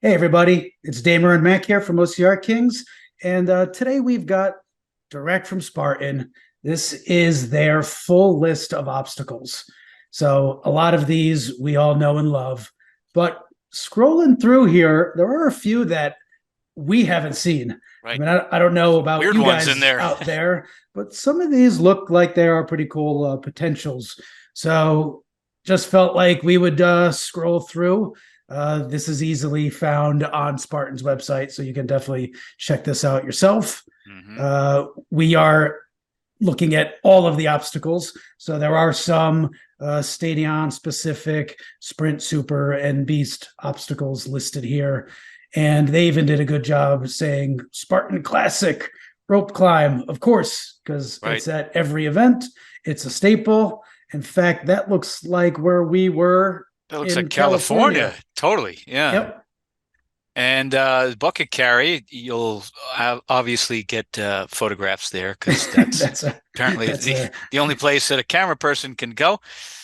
Hey everybody, it's Damer and Mac here from OCR Kings, and today we've got direct from Spartan. This is their full list of obstacles. So a lot of these we all know and love, but scrolling through here, there are a few that we haven't seen. Right. I mean, I don't know about Weird you ones in guys there. out there, but some of these look like they are pretty cool potentials. So just felt like we would scroll through. This is easily found on Spartan's website, so you can definitely check this out yourself. We are looking at all of the obstacles. So there are some Stadion specific, Sprint, Super, and Beast obstacles listed here. And they even did a good job saying Spartan Classic rope climb, of course, because it's at every event. It's a staple. In fact, that looks like where we were. That looks like California. Totally. Yeah. Yep. And bucket carry, you'll obviously get photographs there because that's apparently the only place that a camera person can go.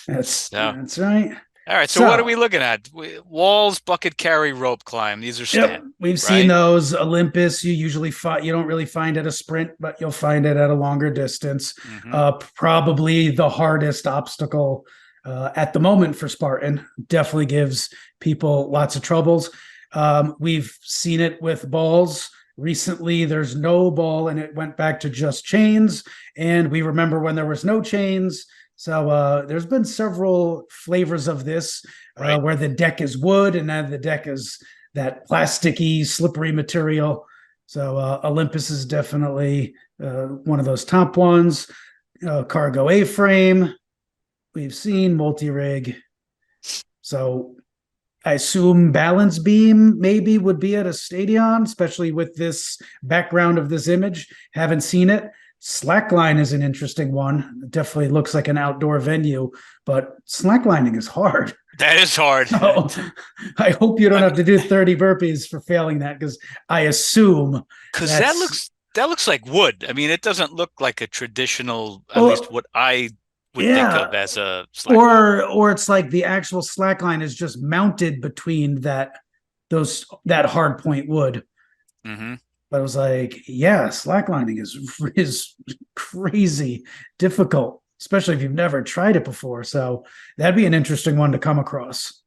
That's right. All right. So what are we looking at? Walls, bucket carry, rope climb. These are standard. We've seen those. Olympus, you usually find, you don't really find at a sprint, but you'll find it at a longer distance. Probably the hardest obstacle at the moment for Spartan. Definitely gives people lots of troubles. We've seen it with balls. Recently, there's no ball and it went back to just chains. And we remember when there was no chains. So there's been several flavors of this where the deck is wood and then the deck is that plasticky, slippery material. So Olympus is definitely one of those top ones. Cargo A-frame. We've seen multi-rig. So I assume balance beam maybe would be at a stadion, especially with this background of this image. Haven't seen it. Slackline is an interesting one. It definitely looks like an outdoor venue, but slacklining is hard. That is hard. So, I hope you don't have to do 30 burpees for failing that, because I assume because that looks like wood. I mean, it doesn't look like a traditional, at least what I would think of as a slackline. Or it's like the actual slackline is just mounted between that hard point wood. But I was like, yeah, slacklining is crazy difficult, especially if you've never tried it before. So that'd be an interesting one to come across.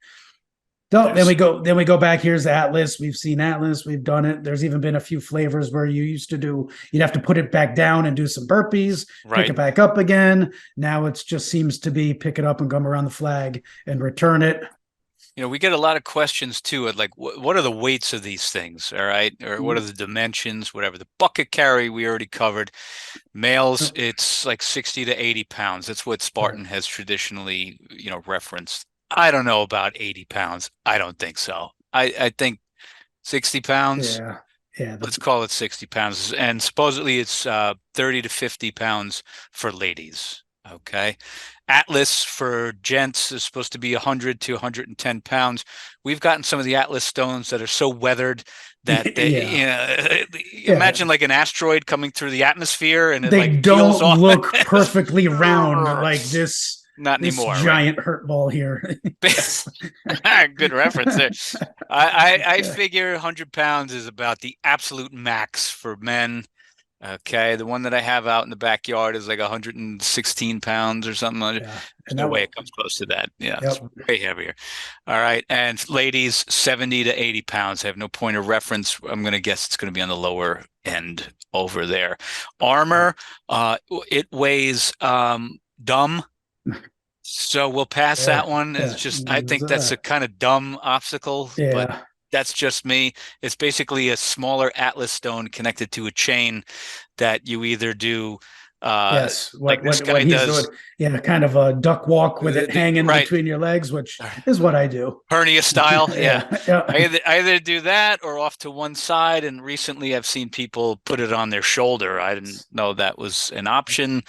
So then we go back. Here's Atlas. We've seen Atlas. We've done it. There's even been a few flavors where you'd have to put it back down and do some burpees, pick it back up again. Now it just seems to be pick it up and come around the flag and return it. You know, we get a lot of questions too, like what are the weights of these things, all right? Or what are the dimensions, whatever. The bucket carry, we already covered. Males, it's like 60 to 80 pounds. That's what Spartan has traditionally, referenced. I don't know about 80 pounds. I don't think so. I think 60 pounds. Yeah. Let's call it 60 pounds. And supposedly it's 30 to 50 pounds for ladies. Okay. Atlas for gents is supposed to be 100 to 110 pounds. We've gotten some of the Atlas stones that are so weathered that they, imagine like an asteroid coming through the atmosphere and they don't look perfectly round like this. Not anymore. Giant hurt ball here. Good reference there. I figure 100 pounds is about the absolute max for men. Okay, the one that I have out in the backyard is like 116 pounds or something. There's no way it comes close to that. Yeah, it's way heavier. All right, and ladies, 70 to 80 pounds. I have no point of reference. I'm going to guess it's going to be on the lower end over there. Armor, it weighs dumb. So we'll pass that one. It's just, I think that's a kind of dumb obstacle, but that's just me. It's basically a smaller Atlas stone connected to a chain that you either do like this guy does. Kind of a duck walk with it hanging between your legs, which is what I do. Hernia style. I either do that or off to one side. And recently I've seen people put it on their shoulder. I didn't know that was an option.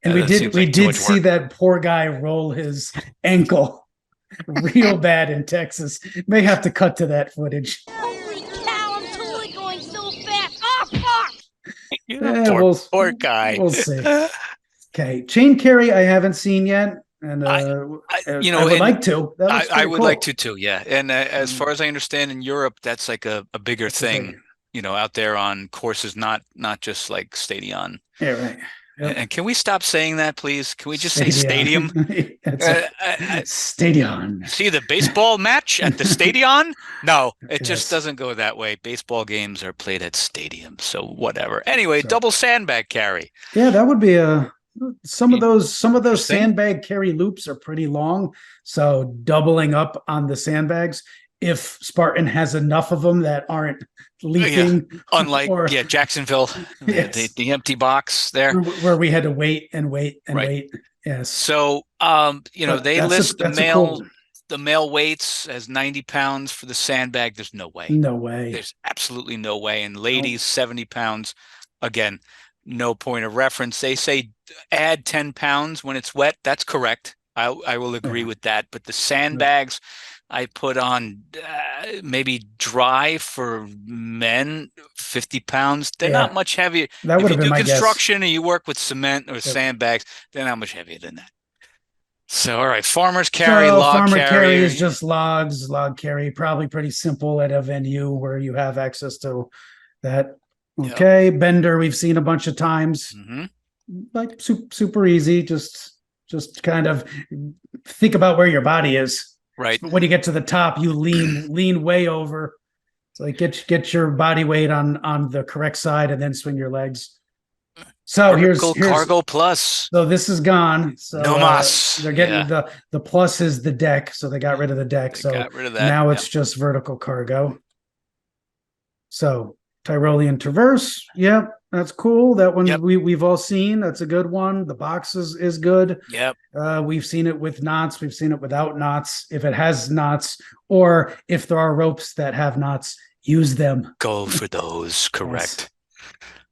And we did see that poor guy roll his ankle real bad in Texas. May have to cut to that footage. Holy cow, I'm totally going so fast. Oh, fuck! Poor guy. We'll see. Okay, chain carry I haven't seen yet. and you know, I would and like to. That looks I pretty would cool. like to too. Yeah. And as far as I understand, in Europe, that's like a bigger That's a thing, big- you know, out there on courses, not just like stadion. Yeah, right. Yep. And can we stop saying that, please? Can we just say Stadion. stadium? It's a stadion. See the baseball match at the stadion? No, it just Yes. doesn't go that way. Baseball games are played at stadiums, so whatever. Anyway, So- double sandbag carry. Yeah, that would be some of those Interesting. sandbag carry loops are pretty long. So doubling up on the sandbags, if Spartan has enough of them that aren't leaking, Unlike or Jacksonville, Yes. the empty box there. where we had to wait and wait and Right. wait. Yes. So you know, But they that's a- list that's a cool- the male weights as 90 pounds for the sandbag. There's no way. No way. There's absolutely no way. And ladies, 70 pounds. Again, no point of reference. They say add 10 pounds when it's wet. That's correct. I will agree Yeah. with that. But the sandbags I put on maybe dry for men, 50 pounds. They're Yeah. not much heavier. That If would you have been do my guess. construction and you work with cement or sandbags, they're not much heavier than that. So, all right, farmers carry, So log farmer carry. carry is just logs, log carry, probably pretty simple at a venue where you have access to that. Yep. Okay, bender we've seen a bunch of times, Mhm. like super easy. Just kind of think about where your body is. Right. When you get to the top, you lean way over. So like get your body weight on the correct side, and then swing your legs. So Vertical here's cargo plus. so this is gone. So No mas. they're getting Yeah. the plus is the deck, so they got rid of the deck. They So got rid of that. now Yeah. it's just vertical cargo. So Tyrolean Traverse, yep, that's cool. That one Yep. we've all seen. That's a good one. The box is good. Yep. We've seen it with knots. We've seen it without knots. If it has knots, or if there are ropes that have knots, use them. Go for those. Correct.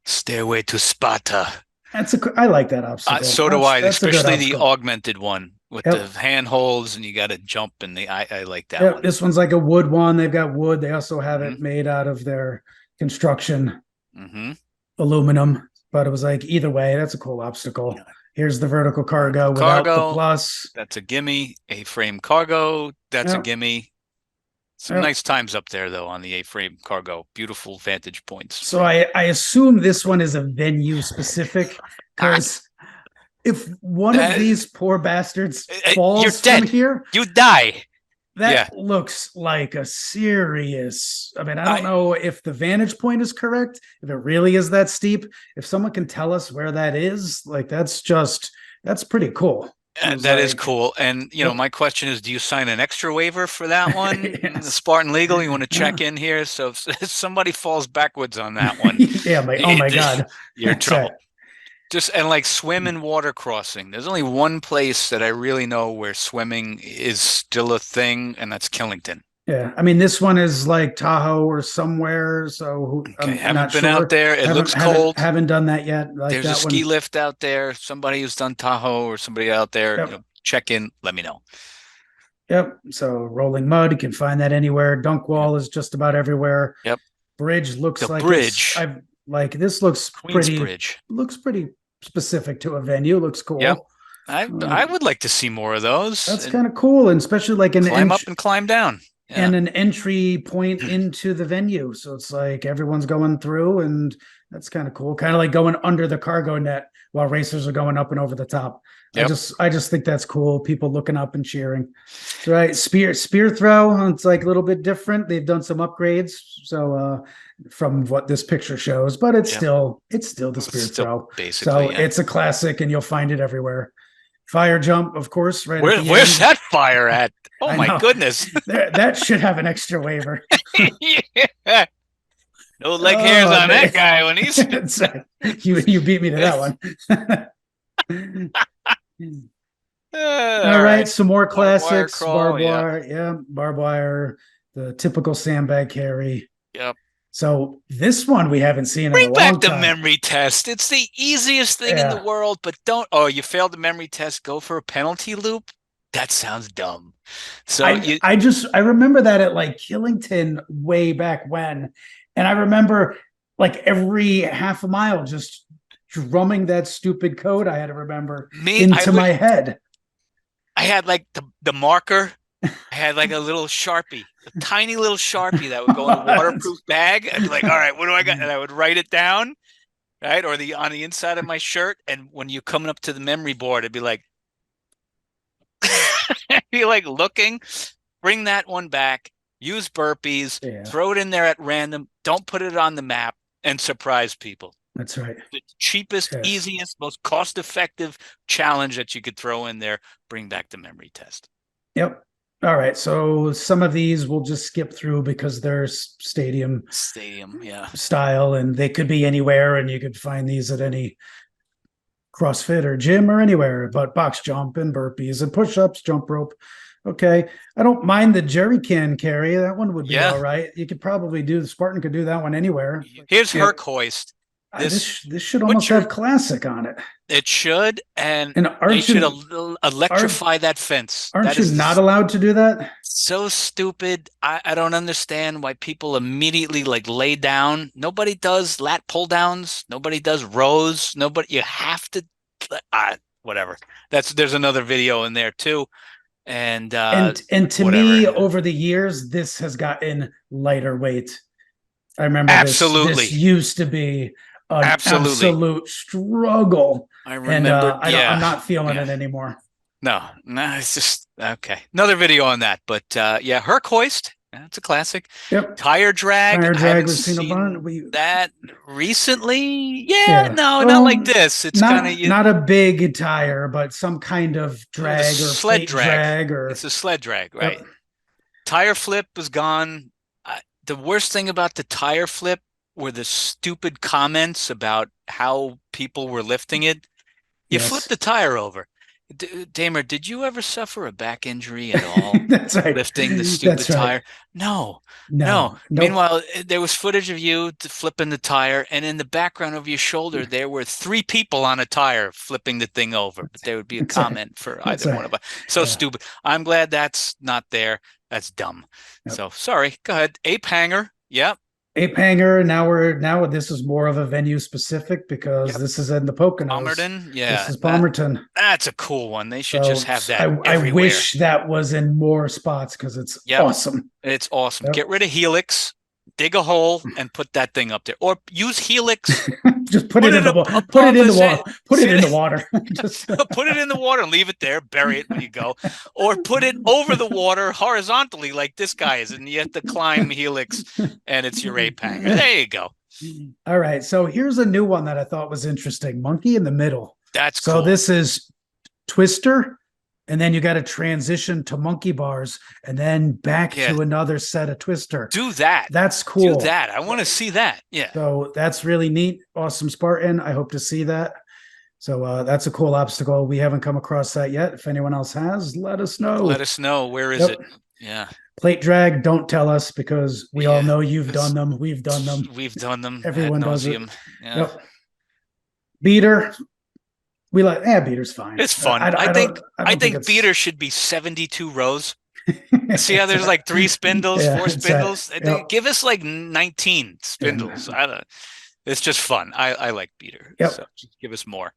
Stairway to Sparta. I like that obstacle. So do I, That's a good especially the obstacle. augmented one with Yep. the handholds and you got to jump. And I like that Yeah, one. this one's like a wood one. They've got wood. They also have Mm-hmm. it made out of their construction Hmm. aluminum. But it was like either way, that's a cool obstacle. Yeah. Here's the vertical cargo without the plus. That's a gimme. A-frame cargo. That's a Yep. gimme. Some Yep. nice times up there though on the A-frame cargo. Beautiful vantage points. So I assume this one is a venue specific, because if one of these poor bastards you're falls dead. from here, You die. that looks like a serious. I mean, I don't know if the vantage point is correct, if it really is that steep. If someone can tell us where that is, like that's pretty cool. That is cool. And, you know, my question is, do you sign an extra waiver for that one? Yes. The Spartan Legal, you want to check in here? So if somebody falls backwards on that one, Yeah, oh my God. you're in That's trouble. right. And like swim and water crossing. There's only one place that I really know where swimming is still a thing, and that's Killington. Yeah, I mean, this one is like Tahoe or somewhere. So Okay, I'm haven't not been sure. out there. It looks cold. Haven't done that yet. Like There's that a ski one. lift out there. Somebody who's done Tahoe or somebody out there, Yep. you know, check in. Let me know. Yep. So rolling mud, you can find that anywhere. Dunk wall is just about everywhere. Yep. Bridge looks The like bridge. I've like this looks Queensbridge. pretty specific to a venue. Looks cool. Yep. I would like to see more of those. That's and kind of cool, and especially like an climb up and climb down. Yeah. and an entry point into the venue. So it's like everyone's going through, and that's kind of cool. Kind of like going under the cargo net while racers are going up and over the top. Yep. I just think that's cool. People looking up and cheering. Right. Spear throw. It's like a little bit different. They've done some upgrades. So from what this picture shows, but it's still the spear throw. Basically, So it's a classic, and you'll find it everywhere. Fire jump, of course. Right. Where's that fire at? Oh I my know. goodness. That should have an extra waiver. Yeah. No leg hairs on man. that guy when he's That's right. You beat me to that one. All right, some more classics. crawl, Barbed wire, barbed wire, the typical sandbag carry. Yep. So this one we haven't seen in a Bring long back the time. memory test. It's the easiest thing in the Yeah. world, but don't. Oh, you failed the memory test. Go for a penalty loop. That sounds dumb. So I remember that at like Killington way back when, and I remember like every half a mile just drumming that stupid code I had to remember into my head. I had like the marker. I had like a little Sharpie, a tiny little Sharpie that would go in a waterproof bag. I'd be like, all right, what do I got? And I would write it down, right? Or on the inside of my shirt. And when you're coming up to the memory board, it'd be like, be like looking, bring that one back, use burpees, throw it in there at random. Don't put it on the map and surprise people. That's right. The cheapest, easiest, most cost-effective challenge that you could throw in there. Bring back the memory test. Yep. All right. So some of these we'll just skip through because they're stadium style, and they could be anywhere, and you could find these at any CrossFit or gym or anywhere. But box jump and burpees and push-ups, jump rope. Okay. I don't mind the jerry can carry. That one would be all right. You could probably do the Spartan could do that one anywhere. Here's Herc hoist. This should almost have classic on it. It should, and they should electrify that fence. Aren't you not allowed to do that? So stupid. I don't understand why people immediately like lay down. Nobody does lat pull downs. Nobody does rows. You have to, whatever. There's another video in there too. And to me, over the years, this has gotten lighter weight. I remember this used to be an absolute struggle. I remember. I'm not feeling it anymore. No, it's just okay. Another video on that, but Herc hoist. That's a classic. Yep. Tire drag. Tire drag was seen that recently. Not like this. It's not a big tire, but some kind of drag or sled drag. It's a sled drag, right? Yep. Tire flip is gone. The worst thing about the tire flip were the stupid comments about how people were lifting it. You flip the tire over. Damer, did you ever suffer a back injury at all? That's right. Lifting the stupid tire? No. Meanwhile, there was footage of you flipping the tire, and in the background of your shoulder, there were 3 people on a tire flipping the thing over. But there would be a comment for either one of us. So stupid. I'm glad that's not there. That's dumb. Yep. So sorry. Go ahead. Ape hanger. Yep. Ape hanger. Now this is more of a venue specific because this is in the Poconos. Palmerton. Yeah. This is Palmerton. That's a cool one. They should just have that. I wish that was in more spots because it's awesome. It's awesome. Yep. Get rid of Helix. Dig a hole and put that thing up there, or use Helix. Just put it in the water. Put it in the water. Put it in the water. Just put it in the water and leave it there. Bury it when you go, or put it over the water horizontally like this guy is, and you have to climb Helix, and it's your ape hanger. There you go. All right. So here's a new one that I thought was interesting. Monkey in the middle. That's cool. So this is Twister. And then you got to transition to monkey bars and then back to another set of Twister. Do that. That's cool. Do that. I want to see that. Yeah. So that's really neat. Awesome Spartan. I hope to see that. So that's a cool obstacle. We haven't come across that yet. If anyone else has, let us know. Let us know. Where is it? Yeah. Plate drag. Don't tell us because we all know you've done them. We've done them. We've done them. Everyone does it. Yeah. Yep. Beater. We like, beater's fine. It's fun. I think beater should be 72 rows. See how there's like 3 spindles, 4 spindles? Give us like 19 spindles. Yeah. It's just fun. I like beater. Yep. So just give us more.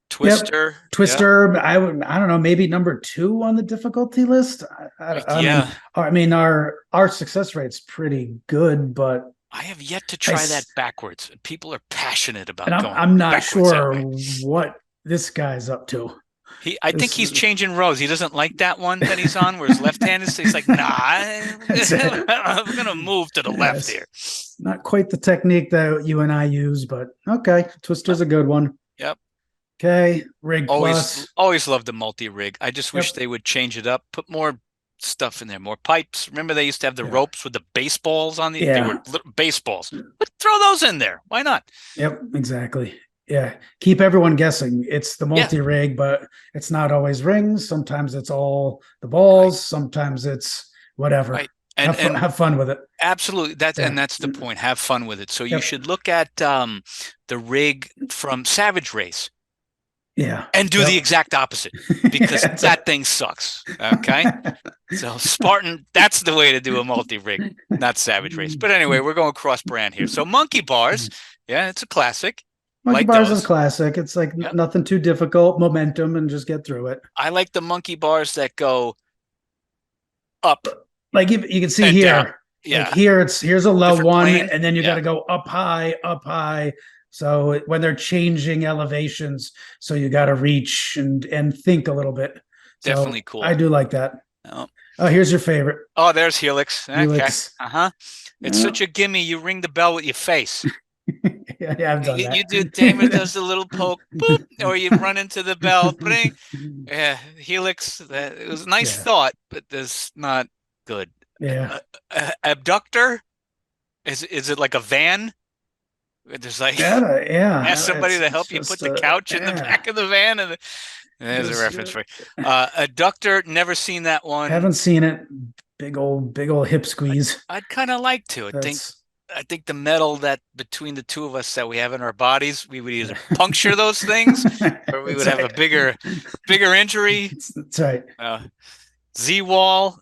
Twister. Yep. Twister. I don't know, maybe number 2 on the difficulty list. I mean, our success rate's pretty good, but I have yet to try that backwards. People are passionate about going. I'm not sure what this guy's up to. I think he's changing rows. He doesn't like that one that he's on where his left-handed. He's like, nah, I'm going to move to the left here. Not quite the technique that you and I use, but okay. Twister's a good one. Yep. Okay. Rig plus. Always loved the multi-rig. I just wish they would change it up. Put more stuff in there, more pipes. Remember they used to have the ropes with the baseballs on the they were baseballs. But throw those in there. Why not? Yep, exactly. Yeah. Keep everyone guessing. It's the multi-rig, but it's not always rings. Sometimes it's all the balls. Sometimes it's whatever. Right. And have fun with it. Absolutely. And that's the point. Have fun with it. So you should look at the rig from Savage Race. Yeah. And do the exact opposite because that thing sucks. Okay. So Spartan, that's the way to do a multi-rig, not Savage Race. But anyway, we're going cross brand here. So monkey bars. Yeah, it's a classic. Monkey Like bars is those. classic. It's like Yep. nothing too difficult, momentum, and just get through it. I like the monkey bars that go up Like you can see and down. here, like Yeah. here's a low Different one, plane. and then you got Yeah. to go up high, up high. So when they're changing elevations, so you got to reach and think a little bit. So Definitely cool. I do like that. Oh, Oh, here's your favorite. oh, there's Helix. Okay. Helix. Uh-huh. It's Yeah. such a gimme. You ring the bell with your face. Yeah, I've done that. You do. Tamer does the little poke, boop, or you run into the bell, bring. Yeah, Helix. It was a nice Yeah. thought, but that's not good. Yeah. Abductor. Is it like a van? There's like Yeah. ask somebody to help you just put the couch in the back of the van, and there's a reference for you. Abductor. Never seen that one. Haven't seen it. Big old hip squeeze. I'd kind of like to. I think the metal that between the two of us that we have in our bodies, we would either puncture those things or we would have a bigger injury. That's right. Z-wall,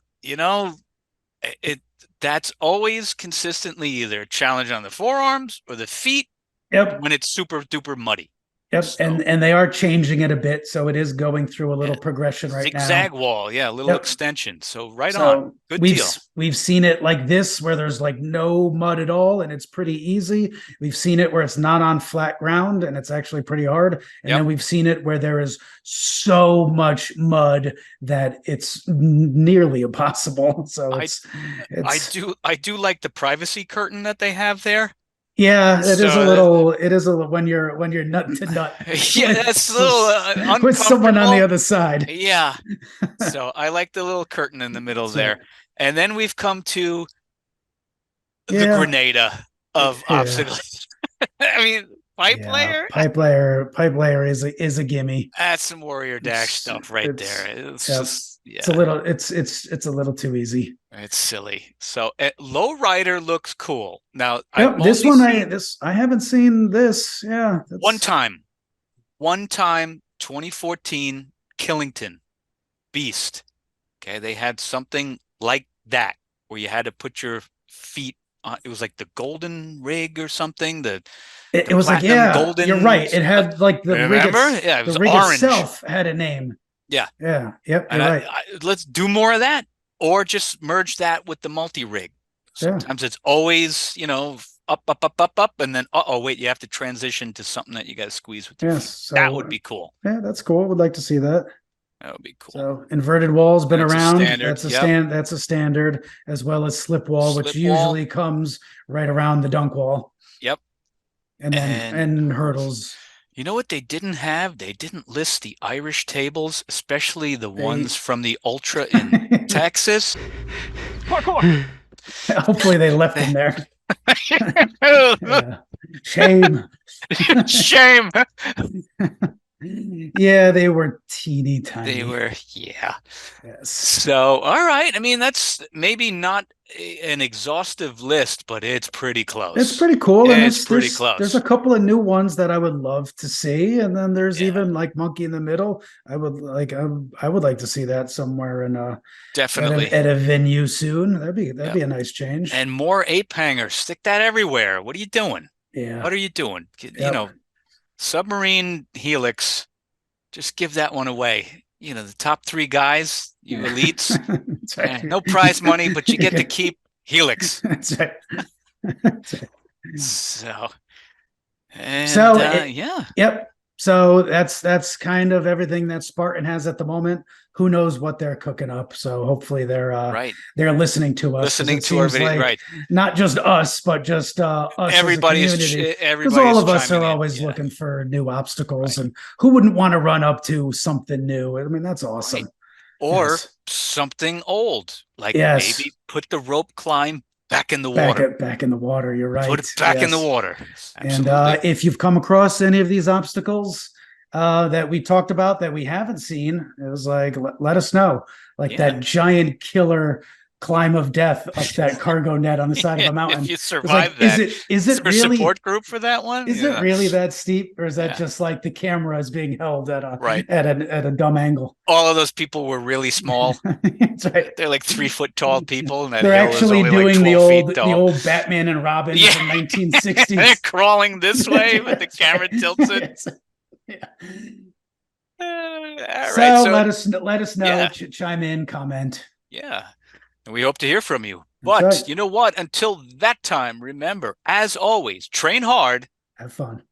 that's always consistently either a challenge on the forearms or the feet. Yep. When it's super duper muddy. Yep. So, and they are changing it a bit, so it is going through a little progression right now. Zigzag wall, yeah, a little extension. So So on. Good deal. We've seen it like this where there's like no mud at all and it's pretty easy. We've seen it where it's not on flat ground and it's actually pretty hard. And then we've seen it where there is so much mud that it's nearly impossible. So I do like the privacy curtain that they have there. Yeah, it is a little when you're nut to nut. Yeah, that's a little uncomfortable. With someone on the other side. Yeah. So I like the little curtain in the middle there. And then we've come to the Grenada of obstacles. I mean, pipe layer. Pipe layer is a gimme. That's some Warrior Dash stuff right there. It's just it's a little it's a little too easy. It's silly. So Lowrider looks cool. Now this one I haven't seen this. Yeah. One time 2014 Killington Beast. Okay, they had something like that where you had to put your feet on. It was like the golden rig or something. It was like golden. You're right. It had like the remember? Rig, it was the rig orange. itself had a name. Yeah. Yeah. Yep. You're and right. Let's do more of that, or just merge that with the multi-rig. Sometimes it's always up, and then wait, you have to transition to something that you got to squeeze with your feet. So, that would be cool. Yeah, that's cool. Would like to see that. That would be cool. So inverted wall's been around. That's a That's a standard, as well as slip wall, which usually comes right around the dunk wall. Yep. And then hurdles. You know what they didn't have? They didn't list the Irish tables, especially the ones from the Ultra in Texas. Parkour. Hopefully they left them there. Shame. Shame. Yeah, they were teeny tiny. They were, yeah. Yes. So, all right. I mean, that's maybe not an exhaustive list, but it's pretty close. It's pretty cool. And it's pretty close. There's a couple of new ones that I would love to see, and then there's even like Monkey in the Middle. I would like to see that somewhere in definitely at a venue soon. That'd be a nice change. And more ape hangers. Stick that everywhere. What are you doing? Yeah. What are you doing? Submarine Helix, just give that one away. The top 3 guys, you elites, right. No prize money, but you get to keep Helix. That's right. So, yep. So that's kind of everything that Spartan has at the moment. Who knows what they're cooking up? So hopefully they're listening to us, listening to our video, right? Not just us, but just us. Everybody's because all of us are always looking for new obstacles, and who wouldn't want to run up to something new? I mean, that's awesome. Right. Or something old, like maybe put the rope climb back in the water. Back in the water. You're right. Put it back in the water. Absolutely. And if you've come across any of these obstacles that we talked about that we haven't seen, it was like, let us know. Like that giant killer climb of death up that cargo net on the side of a mountain. If you It's survive like, that, is is it there a really support group for that one? is it really that steep, or is that Yeah. just like the camera is being held at Right. a dumb angle? All of those people were really small. That's right. They're like 3 foot tall people, and that They're hill is actually only like doing 12 feet the tall. old Batman and Robin Yeah. from They're 1960s. crawling this way, but the camera tilts it. Yeah. All So, right. So let us know. yeah. Chime in, comment. Yeah. And we hope to hear from you. That's But right. you know what? Until that time, remember, as always, train hard. Have fun.